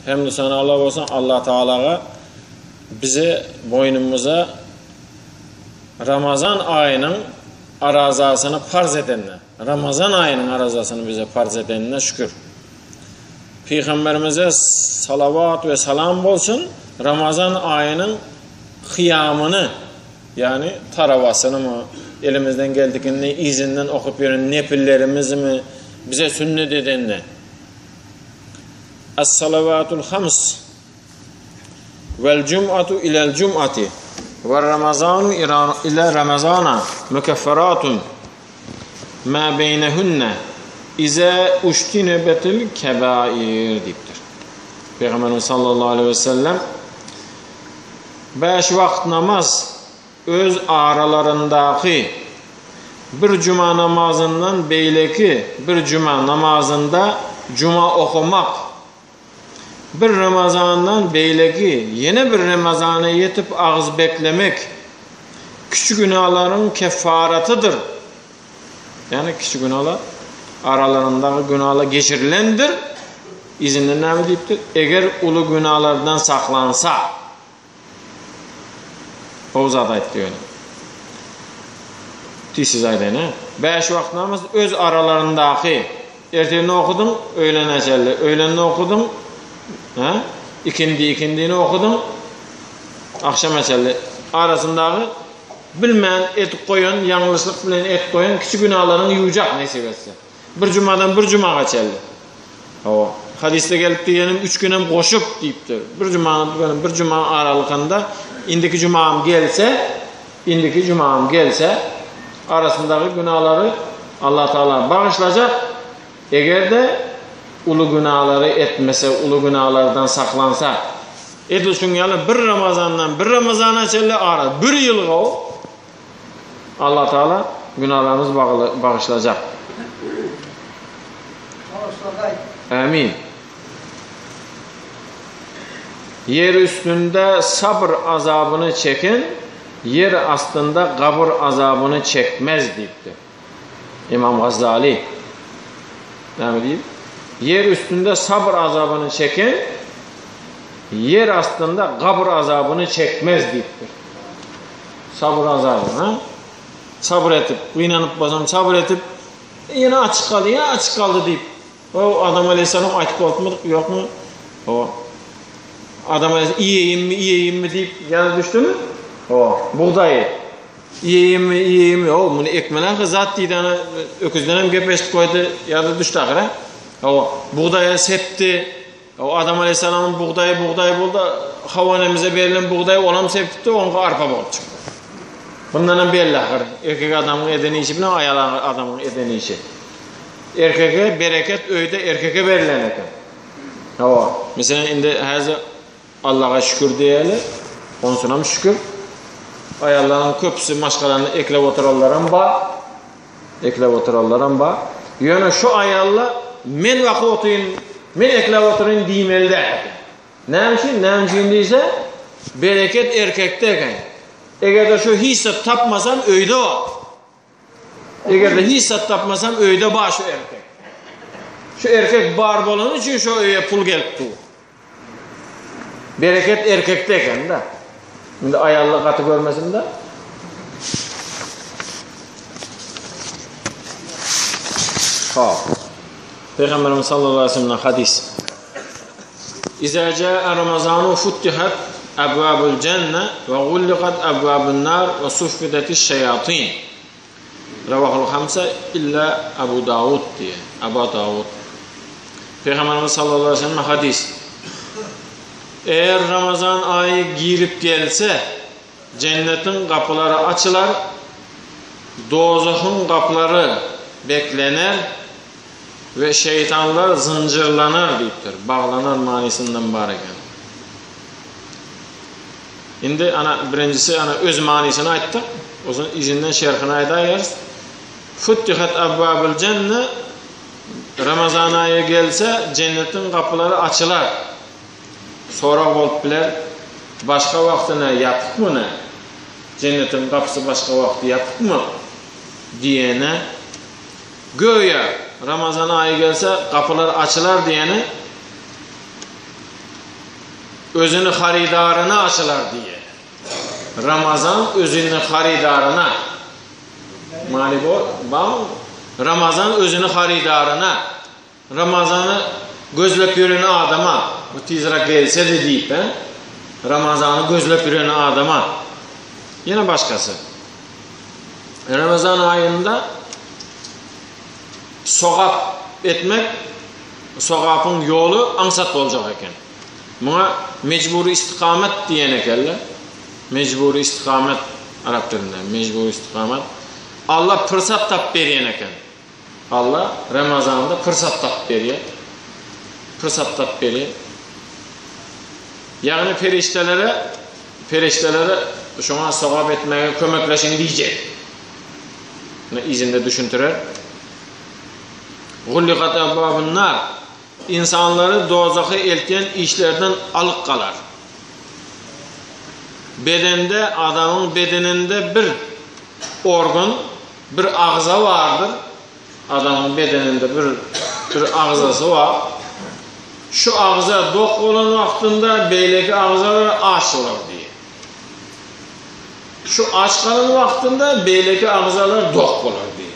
Hem de sana Allah olsun, Allah Teala'ya bize boynumuza Ramazan ayının arazasını farz edenine, Ramazan ayının arazasını bize farz edenine şükür. Peygamberimize salavat ve salam olsun. Ramazan ayının kıyamını, yani taravasını mı, elimizden geldikini izinden okup verin nepillerimizi mi bize sünnet edenine. Es-salavatul hams vel cum'atu ilel cum'ati ve ramazanu ila ramazana mükefferatun ma beynehunne İze uştinebetil kebair deyiptir. Peygamberimiz sallallahu aleyhi ve sellem 5 vakit namaz öz aralarındaki bir cuma namazından beyleki bir cuma namazında cuma okumak, bir Ramazandan beyleki yine bir Ramazana yetip ağız beklemek küçük günahların kefaratıdır. Yani küçük günahlar aralarındaki günahlar geçirilendir. İzinden ne deyiptir? Eğer ulu günahlardan saklansa, o zat aytdı öyle. Tisiz aydı ne? 5 vakit namaz öz aralarındaki erteni okudun, öğlen ecelli, öğlenini okudun, ikindini okudun, akşam ecelli arasındaki bilmeyen et koyun, yanlışlık bilen et koyun, küçük günahlarını yuyacak nasip etse. Bir cumadan bir cuma geçerli. O hadiste gelip diyelim 3 günem koşup deyiptir. Bir cuma aralıkında indiki cumam gelse arasındaki günahları Allah Teala bağışlayacak. Eğer de ulu günahları etmese, ulu günahlardan saklansa, edilsin yani bir Ramazandan bir Ramazana çelle ara bir yıl o Allah Teala günahlarımız bağışlayacak. Amin. Yer üstünde sabır azabını çeken, yer astında kabir azabını çekmez deyipti. İmam Gazali. Ne diyeyim? Yer üstünde sabır azabını çeken, yer astında kabir azabını çekmez deyipti. Sabır azabını, sabır etip, inanıp basam sabır etip, yine açık kaldı deyip. O Adam Aleyhisselam açık olmadık yok mu? O Adam Aleyhisselam yiyeyim mi deyip yana düştü mü? O buğdayı yiyeyim mi? O bunu ekmeğine zat deydi ana öküzden hem gepeşti koydu ya da düştü ahire. O buğdaya septi. O Adam Aleyhisselam'ın buğdayı buldu. Havanemize verilen buğdayı olam septi de onunla arpa buldu. Bundan belli ahir. Erkek adamın edeni işi bilen ayalan adamın edeni işi. Erkeke bereket öyde erkeke verilen eken. Mesela indi hazır Allah'a şükür diyelim. Onun sonra şükür. Ayarların köpüsü maşkalarını eklep oturallarım ba. Yani şu ayarla men vakı oturayım, men eklep oturayım diyemeli de. Neymişin deyse bereket erkekte eken. Eğer de şu hissat tapmasam öyde o. Eğer de hissat tapmasam öyde baş şu erkek. Şu erkek bar bolanın için şu öye pul gelip tuğ. Bereket erkekteyken de. Şimdi ayarlı katı görmesin de. Peygamberimiz sallallahu aleyhi ve sellem'den hadis. İzâ câe Ramazânu futtihat ebvâbul cenne ve gullikat ebvâbun nâr ve suffidetiş şeyatîn. Ravahul hamsa illa Abu Davud diye. Abu Davud. Peygamberimiz sallallahu aleyhi ve sellem hadis. Eğer Ramazan ayı girip gelse cennetin kapıları açılar, dozakın kapıları beklenir ve şeytanlar zincirlanır deyiptir. Bağlanır manisinden bareken. Şimdi birincisi öz manisini ayttık. O zaman izinden şerhine aytayız. Futtihat ebvâbul cenne Ramazan ayı gelse cennetin kapıları açılar. Sonra olup biler başka vaktine yatık mı ne? Cennetin kapısı başka vakti yatık mı? Diyene göğe Ramazan ayı gelse kapılar açılar diyene özünü haridarına açılar diye. Ramazan özünü haridarına. Ramazan özünü haridarına. Ramazanı gözlep yürüyen adama. Bu tezrak gelse de deyip Ramazanı gözlep yürüyen adama. Yine başkası. Ramazan ayında sogap etmek, sogapın yolu ansat olacak eken. Buna mecburi istikamet diyen ekerler. Mecburi istikamet Arap dilinde. Mecburi istikamet. Allah fırsat tap beriyen eken. Allah Ramazan'da fırsat tap beriyor. Fırsat tap beriyor. Yani periştelere şuna sogap etmeye kömekleşin diyecek. İzinde düşüntürer. Gulliqat ebbabun nar. İnsanları dozakı elten işlerden alık kalar. Bedende, adamın bedeninde bir organ, bir ağza vardır. Adamın bedeninde bir ağzası var. Şu ağza dok olan vaktinde beyleki ağzalar aç olur diye. Şu aç kalan vaktinde beyleki ağzalar dok olur diye.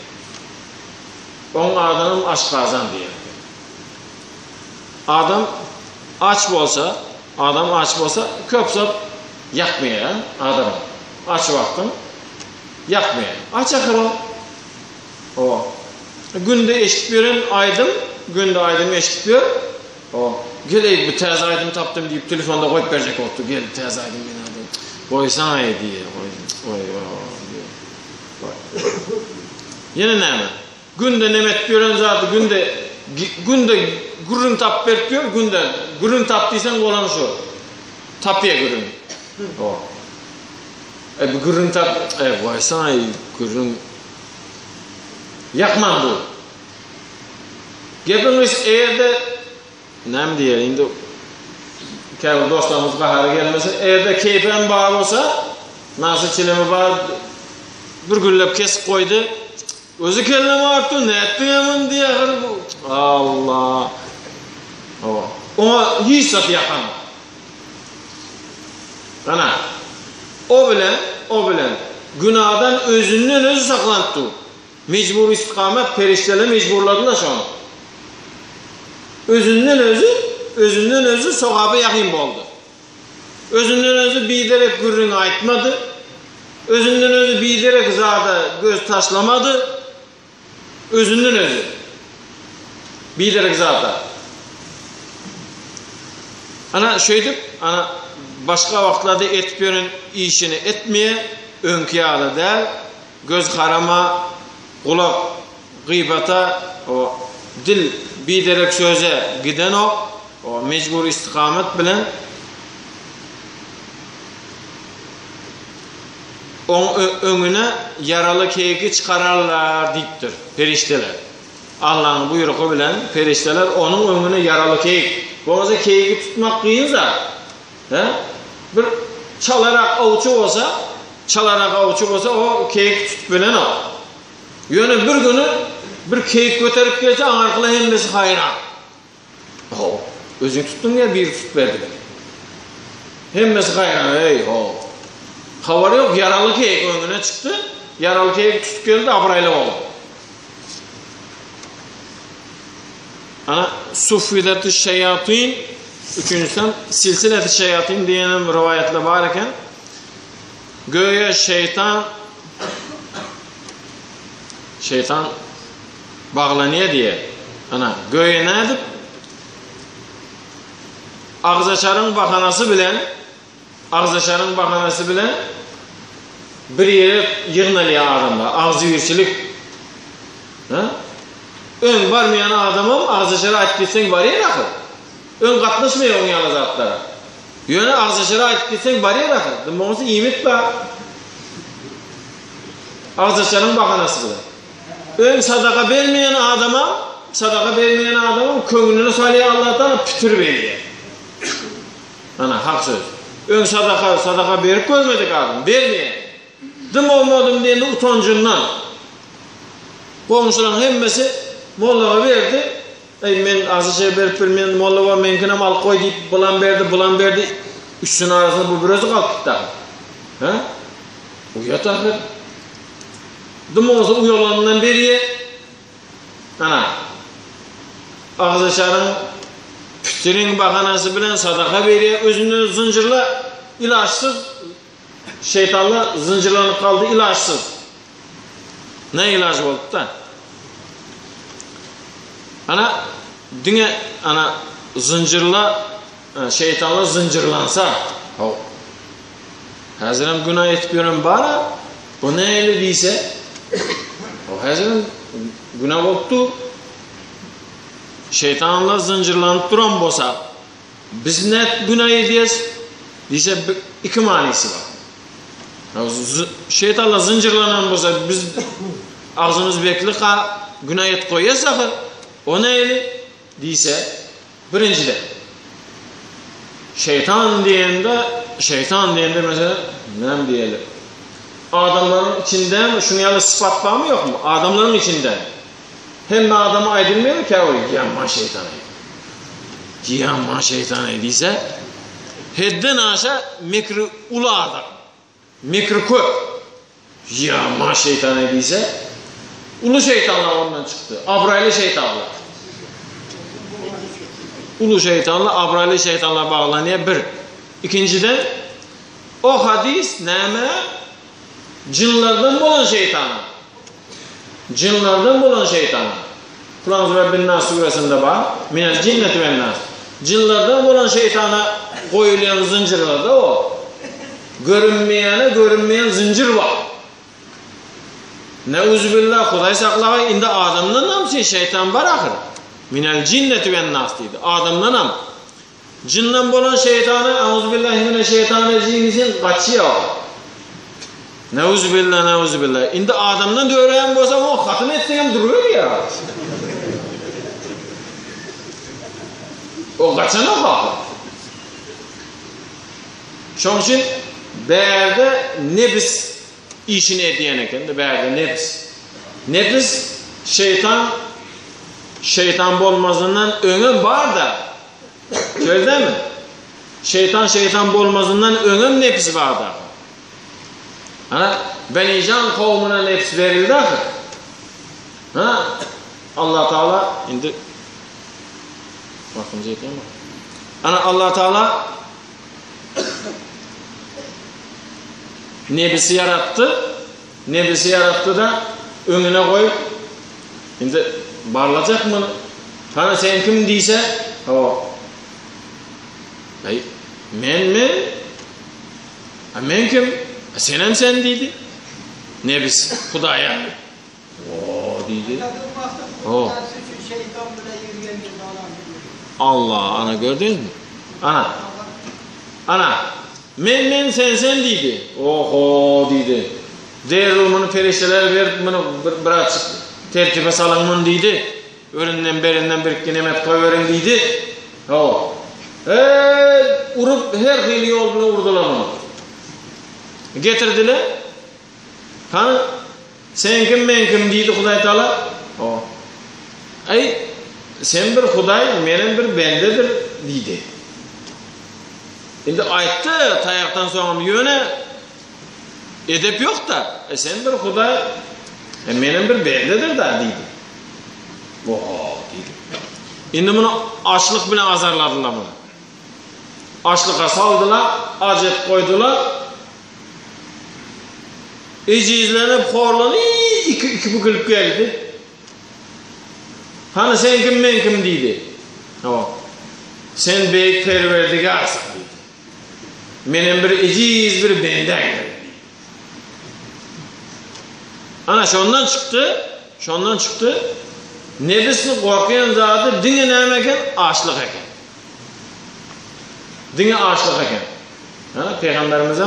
Onun adamın aç kazan diye. Adam aç bolsa köpsap yakmaya adam. Aç vaktin yakmaya. Aç akıra. O. Günde eşit birin aydım. Günde aydım eşit bir. O. Geley bu tez aydım taptım deyip telefonda koyup verecek oldu. Gel tez aydım ben adım. Koysan ay diye. Yine ne mi? Günde nemet gören zatı günde gürün tap berpiyor, günde gürün tap diysen olan şu. Tapıya gürün. O. Bu gürün tap, vay sana gürün. Yakman bu. Gepimiz eğer de nem diye indi kendi dostlarımız baharı gelmese eğer de keyfen bağır olsa nasıl çilemi bağır bir güllep kesip koydu. Özü kelleme arttı, ne ettin hemen diye bu. Allah. Ona hiç satı yakan. Ana. O bilen günahdan özünden özü saklantı. Mecbur istikamet periştele mecburladı da şu an. Özünden özü sokabı yakın oldu. Özünden özü biderek gürrünü aytmadı. Özünden özü biderek zada göz taşlamadı. Özünden özü. Biderek zada. Ana şöydip, ana başka vaktlarda etpiyorun işini etmeye, önkıyalı der, göz karama, kulak gıybata, o dil biderek söze giden o mecbur istikamet bilen önüne yaralı keyki çıkararlar deyiptir perişteler. Allah'ın buyruğu bilen perişteler onun önüne yaralı keyik. Bu keyki tutmak kıyınca bir çalarak avuçu olsa o keyik tutup bilen o. Yani bir günü bir keyik götürüp gelse anarkıla hemmesi hayran. Özün tuttun ya bir tut verdi. Hemmesi hayran. Havar yok, yaralı keyik önüne çıktı. Yaralı keyik tutup geldi, abrayla oldu. Ana suffidet-i şeyatin, üçüncüsünden silsilet-i şeyatin diyenin rivayetle varken göğe şeytan bağlanıyor diye. Ana göğe ne edip ağzaçarın bahanası bilen bir yere yığınalıyor adamda. Ağzı yürçülük. Ön varmayan adamım ağzaçara ait gitsen var ya rakı. Ön katlaşmıyor onun yalı zatlara. Yöne ağzaçara ait gitsen var ya rakı. Dımbağısı iyimet var. Ağzaçarın bahanası bilen. Ön sadaka vermeyen adamın köngününü salıyor Allah'tan pütür veriyor. Ana hak söz. Ön sadaka verip görmedik adam. Vermeyen. Dım olmadım diye utancından. Komşuların hemmesi mollava verdi. Men azı şey verip vermeyen mollava menkine mal koy deyip bulan verdi. Üçünün arasında bu biraz kalkıp da. Ha? Uyat ahir. Dım olsa uyalanından beriye. Ana. Ağzaşarın pütürün bahanası bilen sadaka beriye. Özünü zincirle ilaçsız. Şeytanla zincirlanıp kaldı ilaçsız. Ne ilacı oldu da? Ana dünya ana zincirla şeytanla zincirlansa hazırım günah etip yönen bana o ne öyle değilse o hazırım günah oldu şeytanla zincirlanıp duran bolsa biz net günah ediyoruz değilse iki manisi var. Şeytanla zincirlanan bolsa biz ağzımız bekli günah et koyuyorsak o neyli? Değilse birincide şeytan diyende mesela ne diyelim? Adamların içinde şunu yalı sıfat var mı yok mu? Adamların içinde. Hem adamı aydınmıyor ki o yamma şeytanı. Yamma şeytanı değilse hedden aşağı mikri ulu adam. Mikri kök. Yamma şeytanı değilse ulu şeytanlar ondan çıktı. Abraylı şeytanlar. Ulu şeytanla abraylı şeytanlar bağlanıyor bir. İkinciden o hadis neme? Cinlerden bulan şeytana. Cinlerden bulan şeytana. Kur'an Rabbin Nas suresinde var. Minel cinneti ven nas. Cinlerden bulan şeytana koyulan zincirlerde o. Görünmeyen zincir var. Neuzubillah Huday saklağa indi adamdan nam şeytan var ahir. Minel cinneti ven nas deydi. Adamdan nam. Cinnan bolan şeytanı euzubillahimineşşeytanirracim kaçıyor. Neuzubillah. Indi adamdan döreyen bolsa o hatım etsem duruyor ya. O kaçana hak. Şoň üçin berde nefs işini ediyen eken de berde nefs. Nefs şeytan bolmazından öňem bar da. Şöyle mi? Şeytan bolmazından öňem nefs var da. Ana Benican kavmine nefs verildi ahir. Ha? Allah Teala indi vaktimiz yetmiyor mu? Ana Allah Teala nefsi yarattı da önüne koyup indi barlacak mı? Hani sen kim deyse o men kim? Senem sen deydi. Nefis Hudaya. O deydi. O. Allah ana gördün mü? Ana. Men sen deydi. Oho deydi. Değerli perişteler verip bunu bırak tertibe salınmın deydi. Öründen berinden bir nimet koyverin deydi. O. Urup her hili yolunu urdular onu. Getirdiler. Ha? Sen kim men kim deydi Huday Teala. O. Sen bir Huday, menin bir bendedir deydi. Şimdi aytdı tayaktan sonra yöne edep yok da. Sen bir Huday, menin bir bendedir da deydi. O deydi. Şimdi bunu açlık bilen azarladılar bunu. Açlığa saldılar, acet koydular. Ecizlenip horlanıp iki bükülüp geldi. Hani sen kim men kim deydi. Sen beyik perverdigarsın deydi. Menin bir eciz bir benden geldi. Ana şondan çıktı. Nefisini korkuyan zatı dine neyme eken? Açlık eken. Dine açlık eken. Peygamberimiz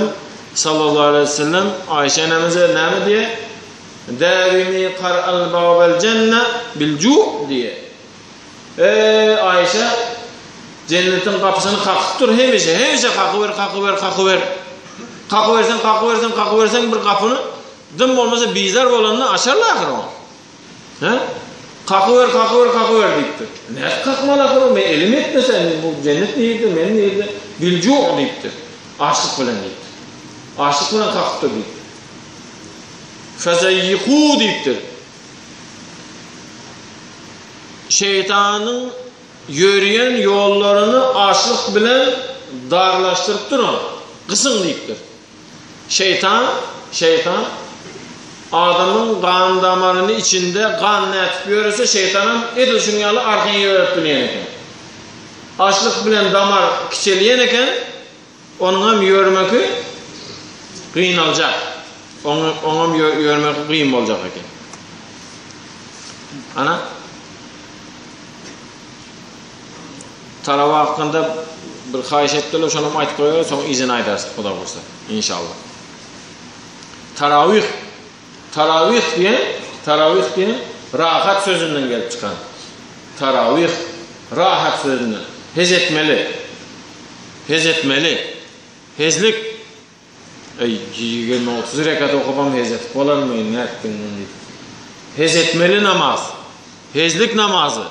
sallallahu aleyhi ve sellem Ayşe annemize ne diye? Davimi qara'al babel cenne bil cu' diye. Ayşe cennetin kapısını kakıp dur hemişe kakıver. Kakıversen bir kapını dım olmasa bizar olanını açarlar ahir o. Kakıver deyipti. Ne kakmalar o? Men elim etmesen bu cennet neydi, men neydi? Bil cu' deyipti. Açlık bilen deyip. Açlık bilen kalkıptır deyip. Fezeyyiku deyiptir. Şeytanın yürüyen yollarını açlık bilen darlaştırıp durun. Kısın deyiptir. Şeytan adamın kan damarının içinde kan ne tutuyorsa şeytanın edilşin yalı arkan yürüp bilen eken. Açlık bilen damar kiçeleyen eken onun hem yürümeki kıyın alacak. Onun hem yürümeki kıyın olacak eken. Ana tarava hakkında bir xahiş ettiler, şunu aytıp koyuyor, sonra izin aydarsın, Xuda olsa, inşallah. Taravih diyen rahat sözünden gelip çıkan. Taravih, rahat sözünden. Hez etmeli. Hezlik. Gelme 30 rekat okupam hez etip olar mı? Hez etmeli namaz. Hezlik namazı.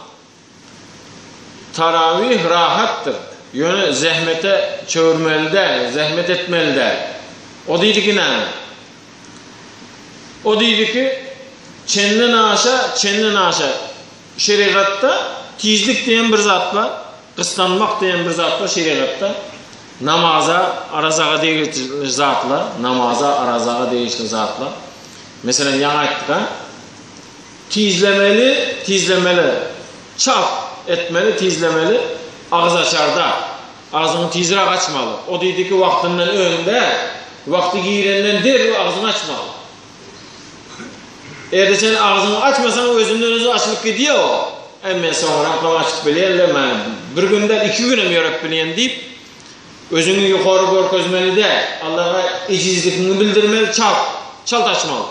Taravih rahattır. Yönü zahmete çevirmeli der, zahmet etmeli der. O deydi ki ne? O deydi ki çenden aşağı şeriatta tizlik diyen bir zat var, kıstanmak diyen bir zat var şeriatta. Namaza arazağa değişli zatlar. Mesela yana ayttık ha. Tizlemeli, çap etmeli, tizlemeli. Ağız açarda, ağzını tizrak açmalı. O deydi ki vaktinden önde, vakti girenden der ağzını açmalı. Eğer sen ağzını açmasan özünden özü açılıp gidiyor o. Hemen sonra kam açıp bileyim, bir günden 2 güne mi yorap bileyim deyip özünü yukarı görkezmeli de Allah'a icizlikini bildirmeli, çalt açmalı.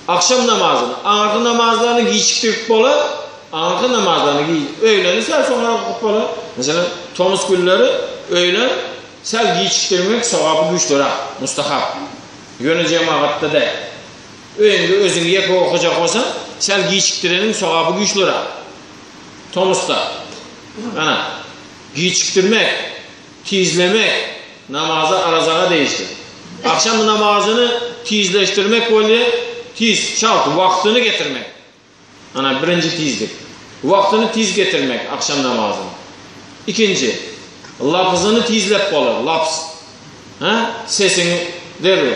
Akşam namazını, ağırkı namazlarını giyişiktirip bola, ağırkı namazlarını öğleni sel sonra okupalı. Mesela Thomas gülleri öğlen sel giyişiktirmek sevabı güçlü, mustahap. Yönü cemaatta da. Öğünde özünü yeka okuyacak olsan sel giyişiktirenin sevabı güçlü. Thomas'ta. Giyişiktirmek, tizlemek namaza arazağa değiştir. Akşam namazını tizleştirmek böyle tiz, çalt, vaktini getirmek. Birinci tizlik. Vaktini tiz getirmek akşam namazını. İkinci, lafızını tizlep olur, lafz. Sesini derler.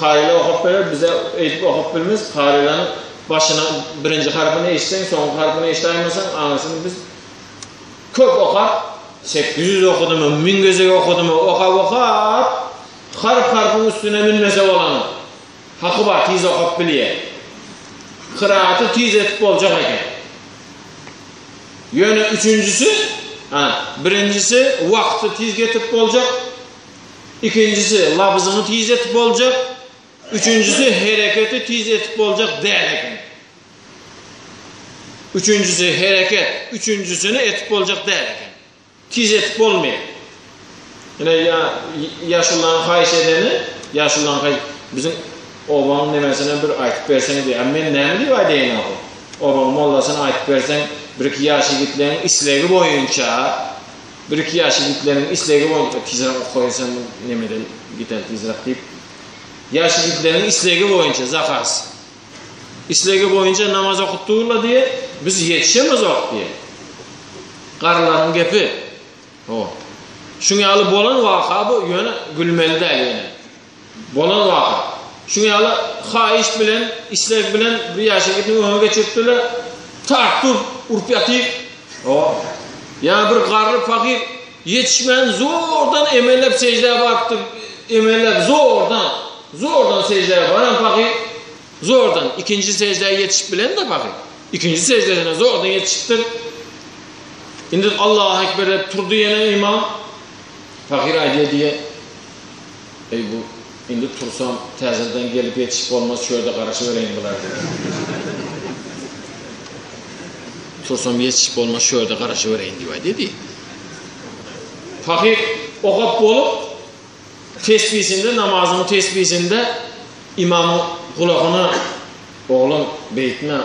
Karıyla okup verir, bize eğitip okup bilmez. Karıylanın başına birinci harfini eşitsen, son harfini eşitaymasan anasını biz köp okar. 800 okudu mu, 1000 gözü okudu mu, okar. Harfin üstüne minmese olanı. Hakkı var, tiz okup biliye. Kıraatı tiz etip olacak eken. Yönü üçüncüsü, birincisi vakti tiz getirip olacak. İkincisi lafızını tiz etip olacak. Üçüncüsü hareketi tiz etip olacak derken. Üçüncüsü hareket, üçüncüsünü etip olacak derken. Tiz etip olmuyor. Yine yaşlıların xahiş edeni, bizim obanın demesine bir aytıp versene diye. Men ne mi diyor deyin abi? Obanın mollasına aytıp versen, bir iki yaş yigitlerin isleği boyunca, bir iki yaş yigitlerin isleği boyunca, tizrak koysan nemeden gider tizrak deyip, yaş yigitlerin isleği boyunca, zakaz. İsleği boyunca namaz okuttuğuyla diye, biz yetişemez ok diye. Karıların gepi. Şunu alıp bolan vaka bu yöne gülmeli değil yine. Bolan vaka. Şunu alıp xahiş bilen, istek bilen bir yaşa gittiğini öne geçirttiler. Tarttır, urpiyatıyıp. Yani bir karlı fakir yetişmeyen zordan emellep secdeye baktır. Emellep zordan secdeye varan fakir. Zordan. İkinci secdeye yetişip bilen de fakir. İkinci secdeye zordan yetişiptir. Şimdi Allahu Ekber'e turdu yine imam. Fakir aydiye diye. Bu şimdi tursam tezirden gelip yetişip olmaz şöyle karşı vereyim bunlar diye. Tursam yetişip olmaz şöyle karşı vereyim diye dedi. Fakir okup olup tesbihinde, namazının tesbihinde imamın kulağına oğlum beytine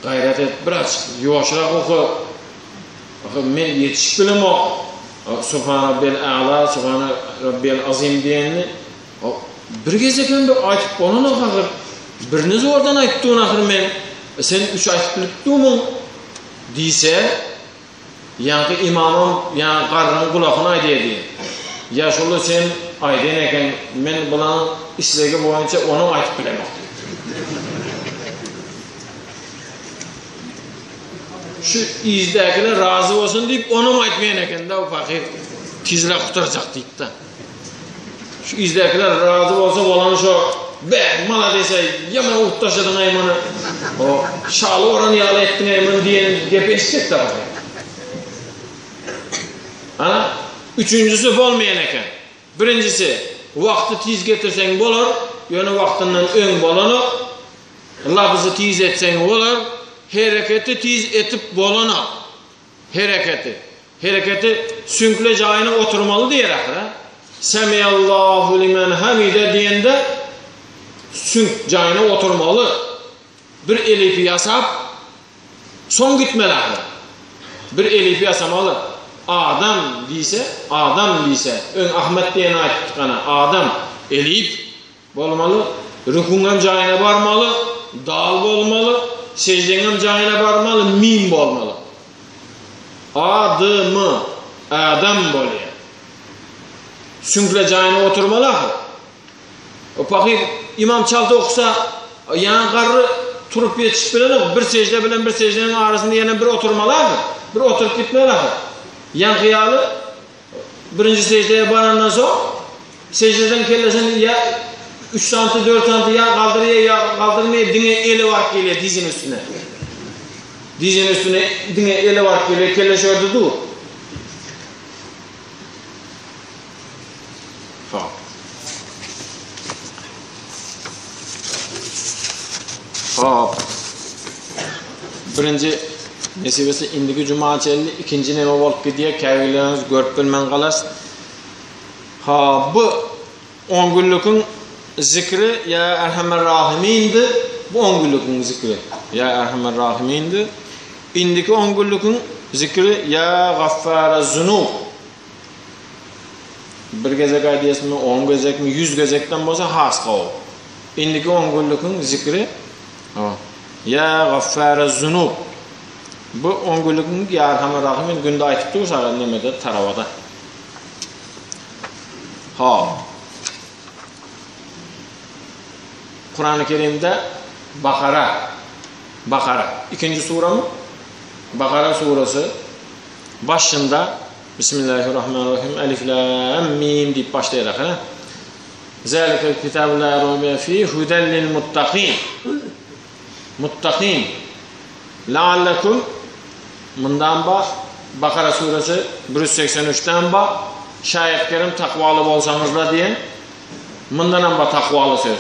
gayret et biraz yavaşırak oku. Men yetişip bilim o. Subhan Rabbiyal A'la, Subhan Rabbiyal Azim diyenini bir gezeken de aytıp bolan ahir. Biriniz oradan ayttığın ahir men. Sen üç aytıp bilipdüğümün diyse, yani imamım, yani qarrının kulağına aydı. Yaşılı sen aydın eken, men bulan islegi boyunca onu aytıp bilemem. Şu izdekiler razı olsun deyip onu aytmayan eken de o fakir tizle kurtaracak deyip de. Şu izdekiler razı olsa olan şu be mala dese yaman uğuttaşadın aymanı o şalı oranı yağlı ettin aymanı diyen depestek de bakayım. Ana üçüncüsü olmayan eken. Birincisi vakti tiz getirsen bolar, yönü vaktinden ön bolanı, labızı tiz etsen olur, hareketi tiz etip bolana. Hareketi sünkle cayına oturmalı diyerek. Semiyallahu limen hamide diyende sünk cayına oturmalı. Bir elifi yasap son gitmeli. Bir elifi yasamalı. Adam diyse ön Ahmet diyene ayttıkana adam elif bolmalı, rükûngam cayına barmalı, dal bolmalı, secdengam cayına barmalı, mim bolmalı. Adımı adam bolıyor. Sünkle cayına oturmalı. O pakir imam çaldı okusa yan qarrı turup yetişip bilen bir secde bilen bir secdenin arasında yana bir oturmalı. Bir oturup gitmeli. Yan kıyalı birinci secdeye barandan sonra secdeden kellesini ya 3 santi 4 santi ya kaldırıya ya kaldırmaya dine eli var geliyor dizin üstüne. Dizin üstüne dine eli var geliyor kelle şöyle dur. Hop. Birinci nesibesi indiki cumaçelli, ikinci neme bolup gidiyor, kavgileriniz görüp bilmen kalas. Ha bu 10 günlükün zikri ya Erhamer Rahim'indi. Bu 10 günlükün zikri ya Erhamer Rahim'indi. İndiki 10 günlükün zikri ya Gaffara Zunub. Bir gezek aydiyası mı, 10 gezek mi, 100 gezekten bolsa has qav. İndiki 10 günlükün zikri ya Gaffara Zunub. Bu 10 günlükün ya Erhamer Rahim'in günde aytıp dursa nemede taravada. Ha. Kur'an-ı Kerim'de Bakara. İkinci sure mı? Bakara suresi başında Bismillahirrahmanirrahim. Elif lam mim deyip başlayarak. Zalikel kitabu la raybe fihi huden lil muttaqin. Muttaqin. La'allakum bundan bak Bakara suresi 183'ten bak şayet kerim takvalı bolsanızlar diye bundan bak takvalı söz.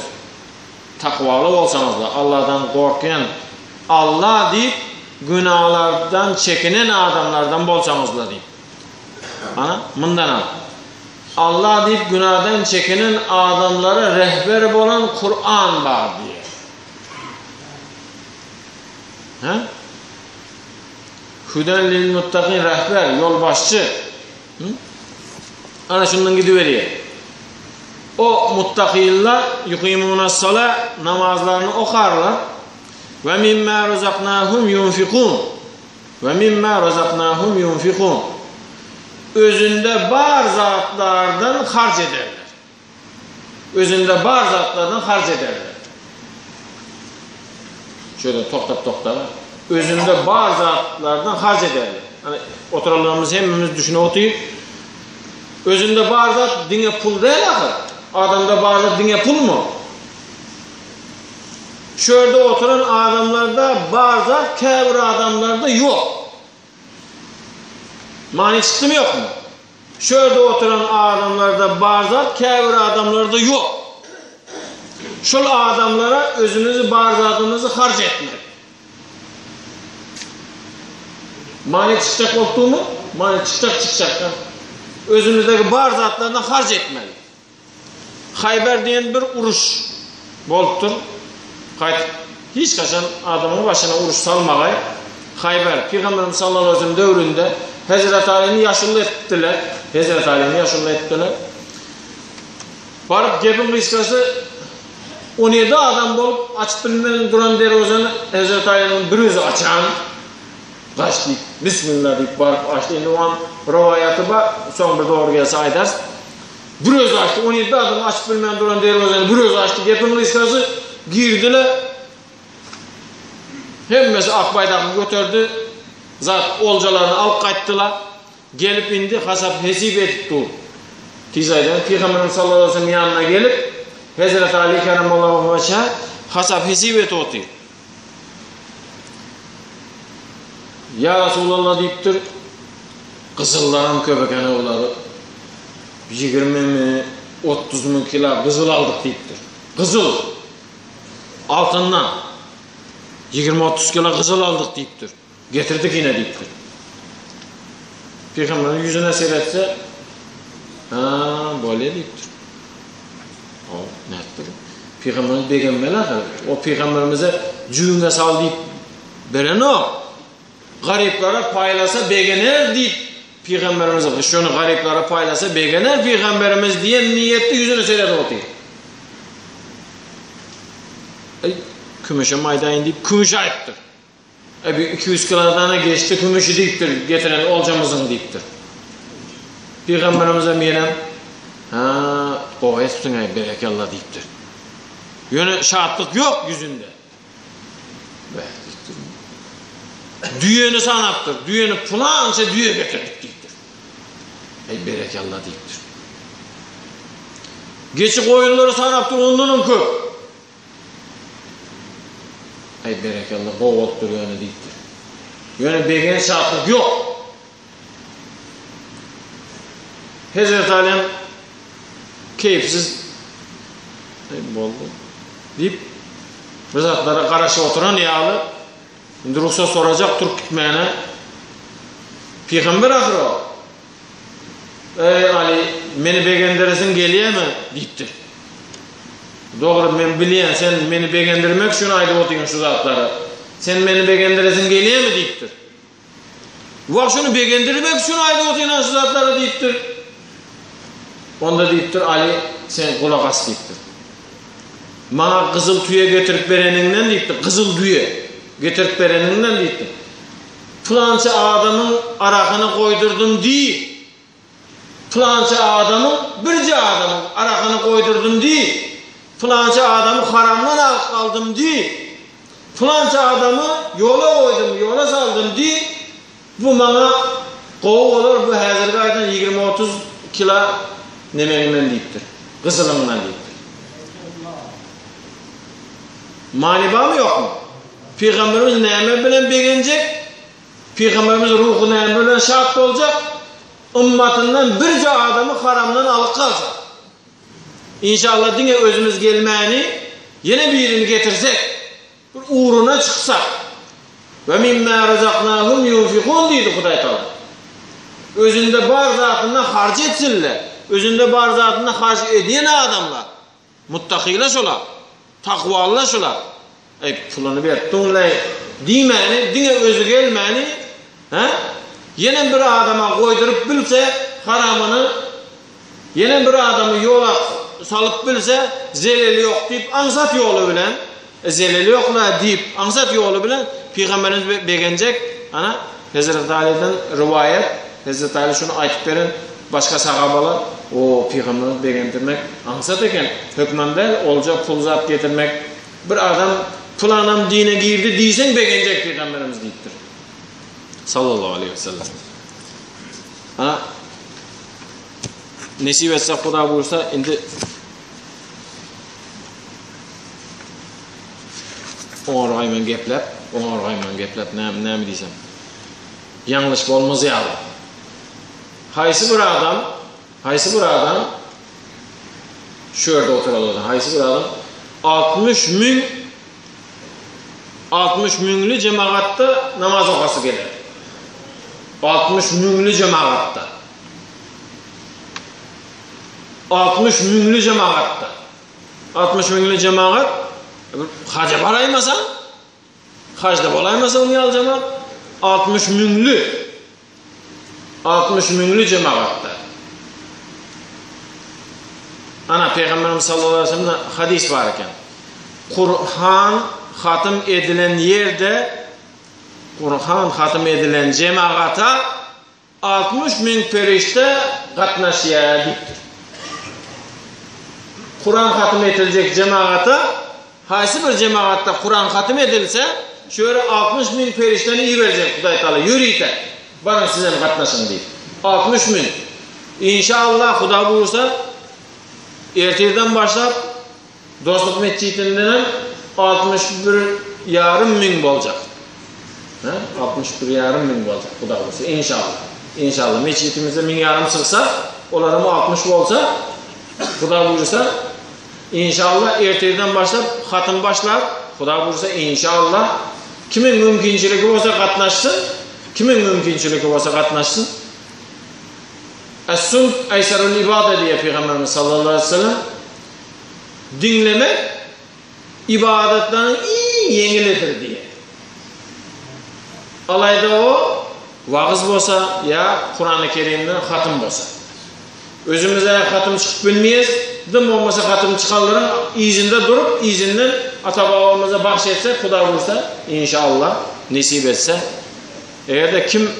Takvalı bolsanızlar Allah'tan korkan Allah deyip günahlardan çekinen adamlardan bolsanızlar deyip. Ana bundan al. Allah deyip günahdan çekinen adamlara rehber olan Kur'an var diye. He? Huden lil muttaqin rehber, yol başçı. Ana şundan gidiveriyor. O muttaqiyler yuqimunas sala namazlarını okarlar. Ve mimma razaqnahum yunfikun. Ve mimma razaqnahum yunfikun. Özünde bar zatlardan harc ederler. Özünde bar zatlardan harc ederler. Şöyle tokta. Özünde bar zatlardan harc ederler. Hani oturalığımız hemimiz düşüne oturup özünde bar zat dine pul değil akır. Adamda bar zat dine pul mu? Şöyle oturan adamlarda bar zat kâbir adamlarda yok. Mani çıktı mı yok mu? Şöyle oturan adamlarda bar zat kâbir adamlarda yok. Şol adamlara özünüzü bar zatınızı harc etmek. Mani çıkacak oldu mu? Mani çıkacak. Özünüzdeki bar zatlarına harc etmeli. Hayber diyen bir uruş boluptur. Hiç kaçan adamın başına uruş salmagay. Hayber, Peygamberimiz sallallahu aleyhi ve sellem dövründe Hazreti Ali'ni yaşıllı ettiler. Hazreti Ali'ni yaşıllı ettiler. Barıp gepin kıskası 17 adam bolup açıp bilmeden duran derozanı Hazreti Ali'nin bir özü açan. Kaç deyip, Bismillah deyip barıp açtı. Şimdi o an rivayatı var. Son bir doğru gelse aydars. Bir özü açtı. 17 adam açıp bilmeden duran derozanı bir özü açtı. Gepin kıskası girdiler. Hemmesi akbaydakını götürdü. Zat olcalarını alıp kayttılar. Gelip indi, hasap hesip etdi. Tizaydan Peygamberimiz sallallahu aleyhi ve sellem yanına gelip Hazreti Ali Keremallahu Veçha hasap hesip et otu. Ya Resulallah deyiptir, kızıllarım köpekene oğulları 20 mi 30 bin kilo kızıl aldık deyiptir. Kızıl altından 20-30 kilo kızıl aldık deyiptir. Getirdik yine deyiptir. Peygamberin yüzüne seyretse böyle deyiptir. O ne ettir? Peygamberimiz beğenmeler. O peygamberimize cüğüne sal deyip veren o. Gariplere paylasa beğenir deyip peygamberimize şunu gariplere paylasa beğenir peygamberimiz diye niyetli yüzüne seyrede otuyor. Kümüşe maydayın deyip kümüşe ayıptır. Bir 200 kilodan geçti kümüşü deyiptir. Getiren olcamızın deyiptir. Peygamberimize meylen o etsin ay berekallah deyiptir. Yönü şahatlık yok yüzünde. Düğeni sanaptır. Düğeni pulanca düğe getirdik deyiptir. Ay berekallah deyiptir. Geçik oyunları sanaptır onların köp. Ay berekallah boğulttur yönü deyiptir. Yönü beğen şahatlık yok. Hazreti Ali'nin keyifsiz oldu deyip rızatlara karşı oturan yağlı şimdi ruhsat soracak Türk gitmeyene Peygamber ahır o ey Ali beni beğendiresin geliye mi deyiptir. Doğru ben biliyen sen beni beğendirmek şunu ayda oturuyorsun şu zatları sen beni beğendiresin geliye mi deyiptir. Bak şunu beğendirmek şunu ayda oturuyorsun şu zatları deyiptir. Onda deyiptir Ali sen kulak as deyiptir. Bana kızıl tüye getirip vereninden deyiptir. Kızıl tüye getirip vereninden deyiptir. Falanca adamın arakını koydurdum değil. Falanca adamın birce adamın arakını koydurdum değil. Falanca adamı haramdan aldım değil. Falanca adamı yola koydum, yola saldım değil. Bu bana kovu olur bu hazırda aydan 20-30 kilo nemeğinden deyiptir. Kızılımdan deyiptir. Maniba mı yok mu? Peygamberimiz neyme bilen beğenecek. Peygamberimiz ruhu neyme bilen şart olacak. Ümmetinden birce adamı haramdan alıp kalacak. İnşallah yine özümüz gelmeyeni yine birini getirsek. Bir uğruna çıksak. Ve mimmâ razaknâhum yunfikûn deydi Huday Teala. Özünde bar zatından harc etsinler. Özünde bar zatından harc ediyen adamlar. Muttakiler olar. Takvalılar olar. Ey pulunu ver. Tunlay diymeni, dine özü gelmeni yine bir adama koydurup bilse haramını yine bir adamı yola salıp bilse zeleli yok deyip ansat yolu bilen zeleli yokla deyip ansat yolu bilen Peygamberimiz beğenecek. Hazreti Ali'den rivayet Hazreti Ali şunu aytıp verin başka sahabalar o Peygamberimiz beğendirmek ansat eken hükmen değil olacak pul zat getirmek bir adam pulanam dine girdi diysen beğenecek Peygamberimiz deyiptir. Sallallahu aleyhi ve sellem. Nesip etse Huda buyursa indi 10 aymen geplep ne mi diysem yanlış olmaz ya. Haysi bir adam şurada oturalım. Haysi bir adam 60 münlü cemaatda namaz okası gelir. 60 münlü cemaatda. 60 münlü cemaatda. 60 münlü cemaat haca baraymasa hacda bolaymasa onu al cemaat 60 münlü 60 minli cemaatda. Ana Peygamberimiz sallallahu aleyhi ve sellem'de hadis var eken. Kur'an hatim edilen yerde, Kur'an hatim edilen cemaata 60 min perişte katnaşıya diptir. Kur'an hatim edilecek cemaata, haysi bir cemaatta Kur'an hatim edilse, şöyle 60 min perişteni iyi verecek Huday Teala. Yürüyte, bana size katnaşın deyip. 60 min. İnşallah Huda buyursa, erteden başlap, Dostluk Mescidinden 61,5 min olacak. 61,5 min olacak Huda buyursa. İnşallah. İnşallah. Mescidimizde 1,5 min sıksa, onların 60 olsa, Huda buyursa, İnşallah erteden başlap, hatım başlar, Huda buyursa inşallah. Kimin mümkünçülüğü olsa katnaşsın, kimin mümkünçülüğü olsa katnaşsın. Es-sum eysarul ibadet diye Peygamberimiz sallallahu aleyhi ve sellem dinlemek ibadetlerin en yengilidir diye. Alayda o vağız olsa ya Kur'an-ı Kerim'den hatım olsa. Özümüze hatım çıkıp bilmeyiz. Dım olmasa hatım çıkanların izinde durup izinden ata-babamıza bahşetse, Huda buyursa inşallah nasip etse. Eğer de kim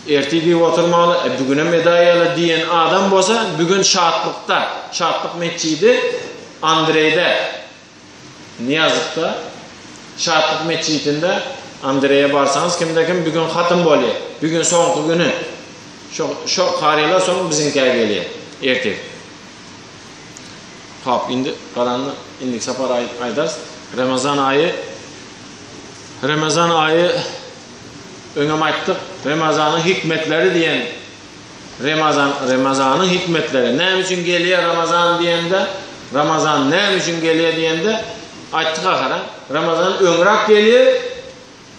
ertedi oturmalı, bugüne medayalı diyen adam olsa, bugün Şahatlık Mescidi Andrey'de, Niyazlık'ta, Şahatlık Mescidinde Andrey'e barsanız kimde kim bugün hatım oluyor. Bugün son günü. Şu kariyeler son bizimkiye geliyor. Ertedi. Hop, indi karanlık, indik sapar aydars. Ramazan ayı önem ayttık. Ramazan'ın hikmetleri diyen Ramazan'ın hikmetleri. Ne için geliyor Ramazan diyende, Ramazan ne için geliyor diyende ayttık akara. Ramazan öngrak geliyor.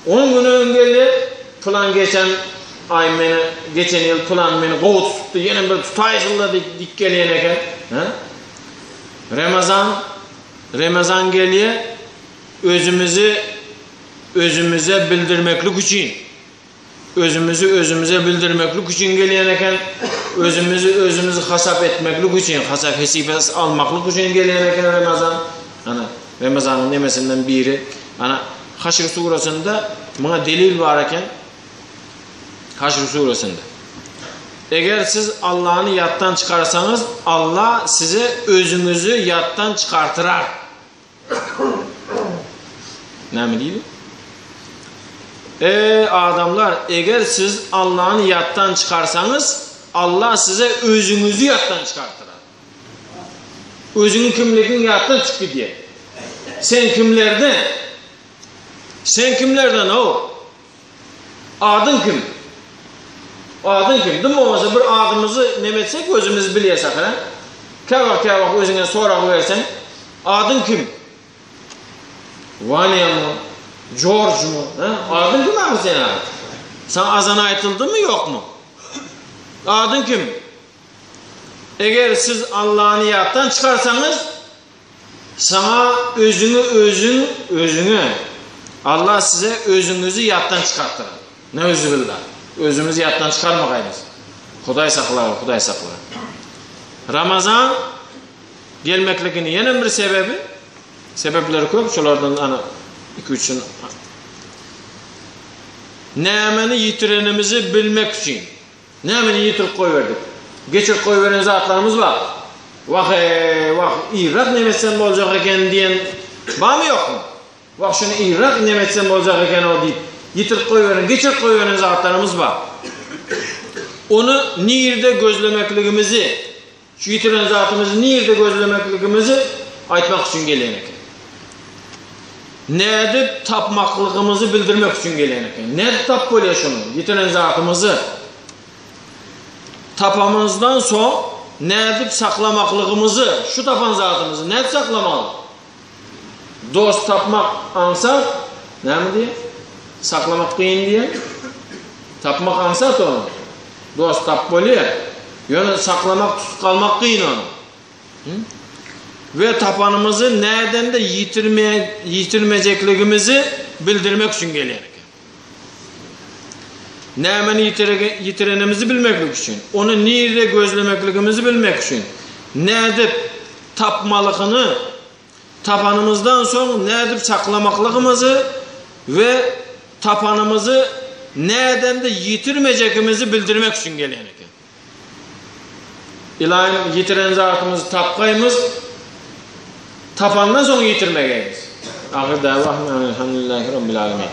10 günü ön geliyor. Plan geçen yıl plan beni kovut tuttu. Yine bir tutaysızla dik geliyor eken. Ramazan geliyor. Özümüze bildirmeklik için. Özümüze bildirmeklik için geliyor eken. Özümüzü hasap etmeklik için. Hasap hesibes almaklık için geliyor eken Ramazan. Ramazan'ın nemesinden biri. Haşr surasında buna delil var eken. Haşr surasında. Eğer siz Allah'ını yattan çıkarsanız, Allah size özünüzü yattan çıkartırar. Ne mi değil? Adamlar, eğer siz Allah'ını yattan çıkarsanız, Allah size özünüzü yattan çıkartırar. Özünün kimliğini yattan çıktı diye. Sen kimlerden o? Adın kim? Adın kim? Değil mi olmasa bir adımızı nemetsek özümüzü biliyesek. Kavak özüne sorak versen. Adın kim? Vanya mı? George mu? Adın kim abi sen abi? Sana azan aytıldı mı yok mu? Adın kim? Eğer siz Allah'ını yattan çıkarsanız sana özünü Allah size özünüzü yattan çıkartır. Ne özü billah. Özümüzü yattan çıkarmakayız. Huday saklar. Ramazan gelmeklikinin yine bir sebepleri köp. Şolardan 2-3'ün nemeni yitirenimizi bilmek için. Nemeni yitirip koyverdik. Geçip koyveren zatlarımız var. Vah İrak nemetsem olacak eken diyen var mı yok mu? Vah şunu İrak nemetsem olacak eken o deyip yitirip koyveren, geçip koyveren zatlarımız var. Onu nirde gözlemekliğimizi, şu yitiren zatımızı nirde gözlemekliğimizi aytmak için gelen eken. Ne edip tapmaklığımızı bildirmek için gelen eken. Ne edip tap böyle şunu, yitiren zatımızı tapamızdan sonra ne edip saklamaklığımızı, şu tapan zatımızı ne edip saklamalı? Dost tapmak ansat, ne mi diye? Saklamak deyin diye. Tapmak ansat onu. Dost tap böyle. Yani saklamak, tutup kalmak deyin onu. Ve tapanımızı nereden de yitirmeyecekliğimizi bildirmek için geliyor. Nämeni yitirenimizi bilmeklik üçün, onu nerede gözlemekligimizi bilmek üçün, nädip tapmalıqını, tapanımızdan sonra nädip saklamaklığımızı ve tapanımızı näden de yitirmeyecekimizi bildirmek üçün gelen eken. İlahim yitiren zatımızı tapkayımız, tapandan sonra yitirmeyeceğiz. Ahir davahım elhamdülillahi rabbil alemin.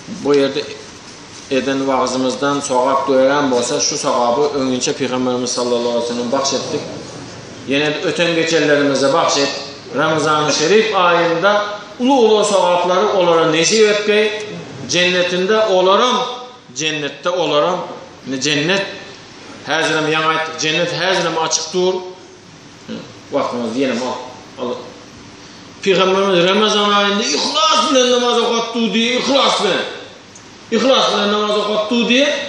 Bu yerde eden vaazımızdan sogap dören bolsa şu sogabı öňünçe Peygamberimiz sallallahu aleyhi ve sellem bahşettik. Yine öten geçerlerimize bahşet. Ramazan-ı Şerif ayında ulu sogapları olara nesip etke, cennetinde olaram, cennette olaram. Cennet hazırım yana ayttık. Cennet hazırım açık dur. Vaktimiz yine al. Peygamberimiz Ramazan ayında ihlas bilen namaz okuttu diye, ihlas bilen namaz okuttu diye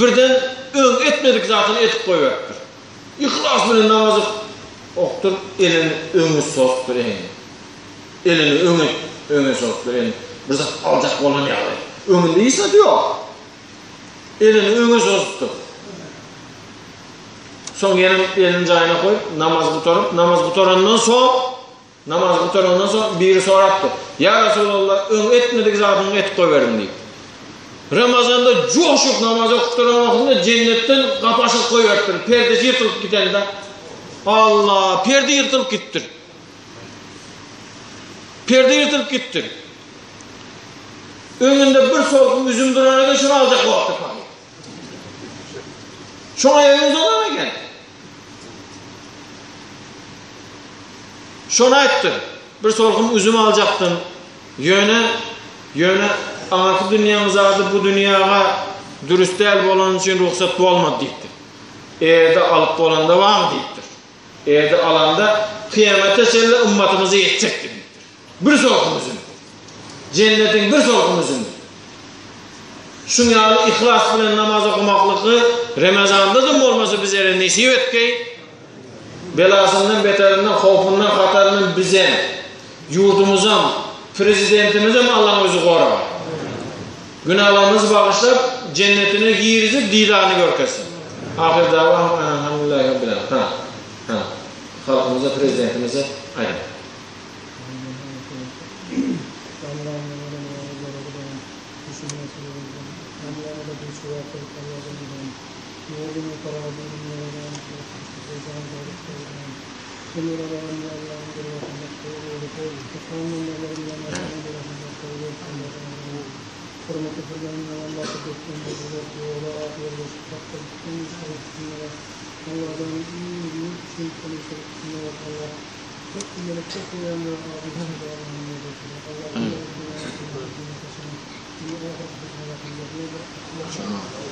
birden öň etmedik zaten etip koyuverdir. İhlas bilen namaz oktur, elini öňü sostur. Elini öňü sostur. Bir zat alacak bolan ýaly. Öňünde ýysa diyor. Elini öňü sostur. Soň elini jaýyna koyup namaz butorandan soň biri soratdy. Ya Rasulullah öň etmedik zaten etip koyberdim diýip. Ramazanda joşup namaz okuturan wagtynda cennetten gapaşyk koyberdir. Perde ýyrtylyp gitende. Allah, perde ýyrtylyp gittir. Öňünde bir solkun üzüm durana şunu aljak wagty var. Şoňa ýeňiz bolan eken. Şonu aytdı. Bir solkun üzüm alacaktın. Yöne anaki dünyamız adı bu dünyaga dürüst el bolan için ruhsat bolmadı deyiptir. Eğerde alıp bolanda var mı deyiptir. Eğerde alanda kıyamete selle ümmatımızı yetecek deyiptir. Bir solkun üzüm. Cennetin bir solkun üzüm. Şunyalı ihlas bilen namaz okumaklığı Ramazanda da olması bizlere nesip etkey. Belasından, beterinden, hofundan, hatarından bize, yurdumuzam, prezidentimizem Allah'ın özü koruyor. Günahlarımızı bağışlayıp cennetine giyirizip dilanı görkesin. Ahir davahım elhamdülillahi rabbil alemin. Halkımıza, prezidentimize aynen.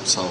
Sağ ol.